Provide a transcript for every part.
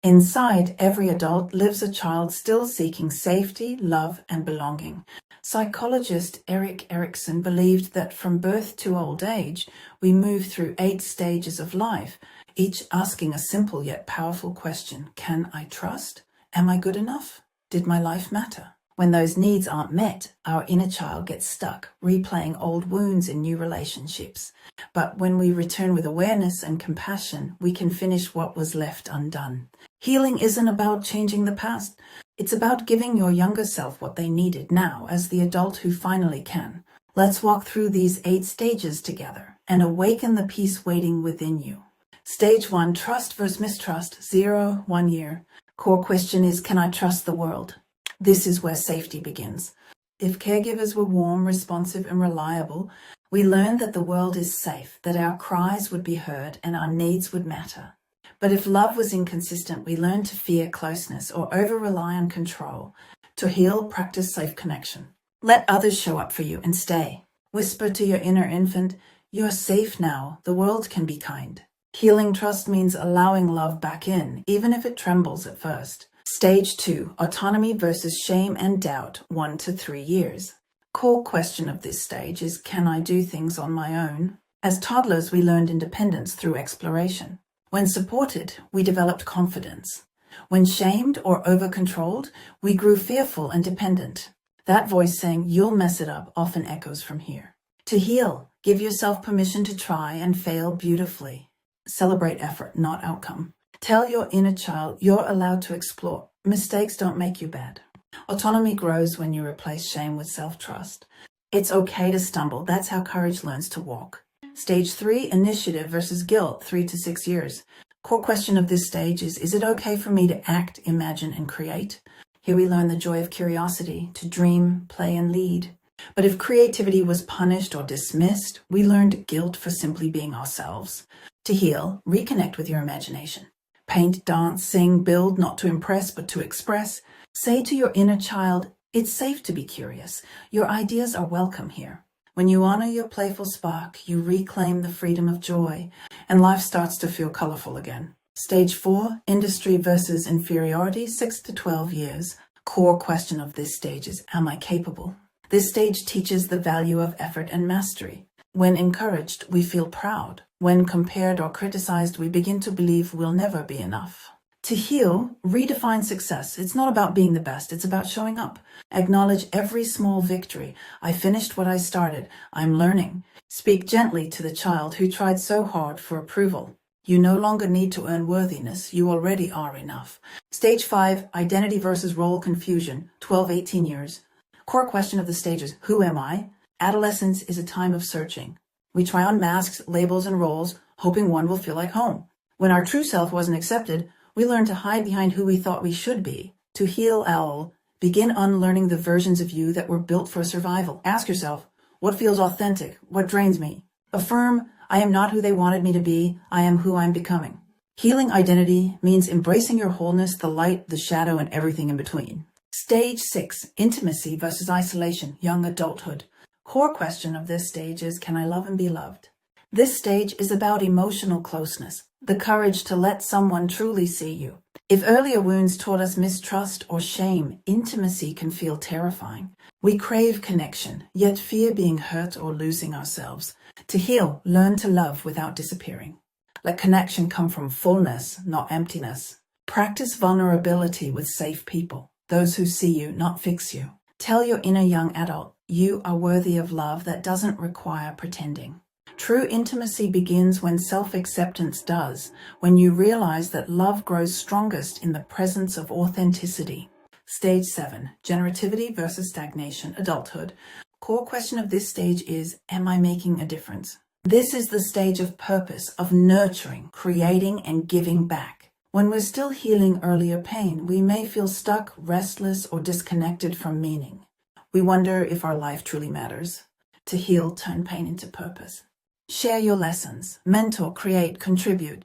Inside every adult lives a child still seeking safety, love, and belonging. Psychologist Erik Erikson believed that from birth to old age, we move through 8 stages of life, each asking a simple yet powerful question: can I trust? Am I good enough? Did my life matter? When those needs aren't met, our inner child gets stuck, replaying old wounds in new relationships. But when we return with awareness and compassion, we can finish what was left undone. Healing isn't about changing the past. It's about giving your younger self what they needed now as the adult who finally can. Let's walk through these 8 stages together and awaken the peace waiting within you. Stage 1, trust versus mistrust, 0, 1 year. Core question is, can I trust the world? This is where safety begins. If caregivers were warm, responsive, and reliable, we learned that the world is safe, that our cries would be heard and our needs would matter. But if love was inconsistent, we learned to fear closeness or over-rely on control. To heal, practice safe connection. Let others show up for you and stay. Whisper to your inner infant, you're safe now, the world can be kind. Healing trust means allowing love back in, even if it trembles at first. Stage 2, autonomy versus shame and doubt, 1 to 3 years. Core question of this stage is, can I do things on my own? As toddlers, we learned independence through exploration. When supported, we developed confidence. When shamed or over-controlled, we grew fearful and dependent. That voice saying, you'll mess it up, often echoes from here. To heal, give yourself permission to try and fail beautifully. Celebrate effort, not outcome. Tell your inner child you're allowed to explore. Mistakes don't make you bad. Autonomy grows when you replace shame with self-trust. It's okay to stumble. That's how courage learns to walk. Stage 3, initiative versus guilt, 3 to 6 years. Core question of this stage is it okay for me to act, imagine, and create? Here we learn the joy of curiosity, to dream, play, and lead. But if creativity was punished or dismissed, we learned guilt for simply being ourselves. To heal, reconnect with your imagination. Paint, dance, sing, build, not to impress, but to express. Say to your inner child, it's safe to be curious. Your ideas are welcome here. When you honor your playful spark, you reclaim the freedom of joy, and life starts to feel colorful again. Stage 4, industry versus inferiority, 6 to 12 years. Core question of this stage is, am I capable? This stage teaches the value of effort and mastery. When encouraged, we feel proud. When compared or criticized, we begin to believe we'll never be enough. To heal, redefine success. It's not about being the best, it's about showing up. Acknowledge every small victory. I finished what I started. I'm learning. Speak gently to the child who tried so hard for approval. You no longer need to earn worthiness. You already are enough. Stage 5, identity versus role confusion, 12-18 years. Core question of the stages, who am I? Adolescence is a time of searching. We try on masks, labels, and roles, hoping one will feel like home. When our true self wasn't accepted, we learn to hide behind who we thought we should be. To heal all, begin unlearning the versions of you that were built for survival. Ask yourself, what feels authentic? What drains me? Affirm, I am not who they wanted me to be. I am who I'm becoming. Healing identity means embracing your wholeness, the light, the shadow, and everything in between. Stage 6, intimacy versus isolation, young adulthood. Core question of this stage is, can I love and be loved? This stage is about emotional closeness, the courage to let someone truly see you. If earlier wounds taught us mistrust or shame, intimacy can feel terrifying. We crave connection, yet fear being hurt or losing ourselves. To heal, learn to love without disappearing. Let connection come from fullness, not emptiness. Practice vulnerability with safe people, those who see you, not fix you. Tell your inner young adult, you are worthy of love that doesn't require pretending. True intimacy begins when self-acceptance does, when you realize that love grows strongest in the presence of authenticity. Stage 7, generativity versus stagnation, adulthood. Core question of this stage is, am I making a difference? This is the stage of purpose, of nurturing, creating, and giving back. When we're still healing earlier pain, we may feel stuck, restless, or disconnected from meaning. We wonder if our life truly matters. To heal, turn pain into purpose. Share your lessons, mentor, create, contribute.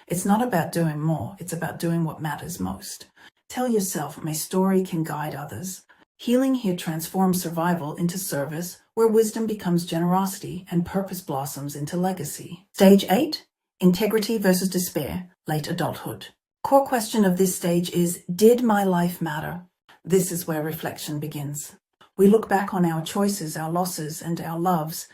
It's not about doing more, it's about doing what matters most. Tell yourself, my story can guide others. Healing here transforms survival into service, where wisdom becomes generosity and purpose blossoms into legacy. Stage 8, integrity versus despair, late adulthood. Core question of this stage is, did my life matter? This is where reflection begins. We look back on our choices, our losses, and our loves.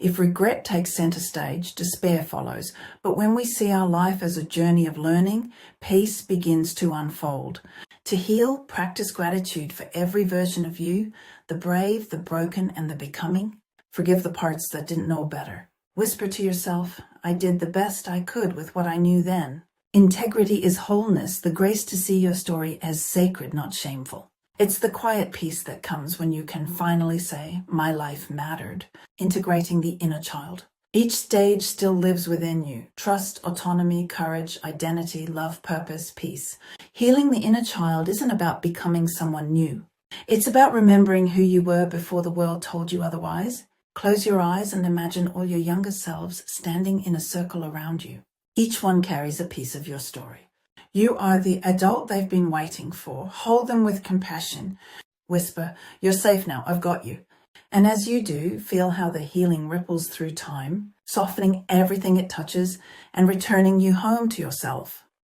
If regret takes center stage, despair follows. But when we see our life as a journey of learning, peace begins to unfold. To heal, practice gratitude for every version of you, the brave, the broken, and the becoming. Forgive the parts that didn't know better. Whisper to yourself, I did the best I could with what I knew then. Integrity is wholeness, the grace to see your story as sacred, not shameful. It's the quiet peace that comes when you can finally say, my life mattered, integrating the inner child. Each stage still lives within you. Trust, autonomy, courage, identity, love, purpose, peace. Healing the inner child isn't about becoming someone new. It's about remembering who you were before the world told you otherwise. Close your eyes and imagine all your younger selves standing in a circle around you. Each one carries a piece of your story. You are the adult they've been waiting for. Hold them with compassion. Whisper, you're safe now, I've got you. And as you do, feel how the healing ripples through time, softening everything it touches and returning you home to yourself.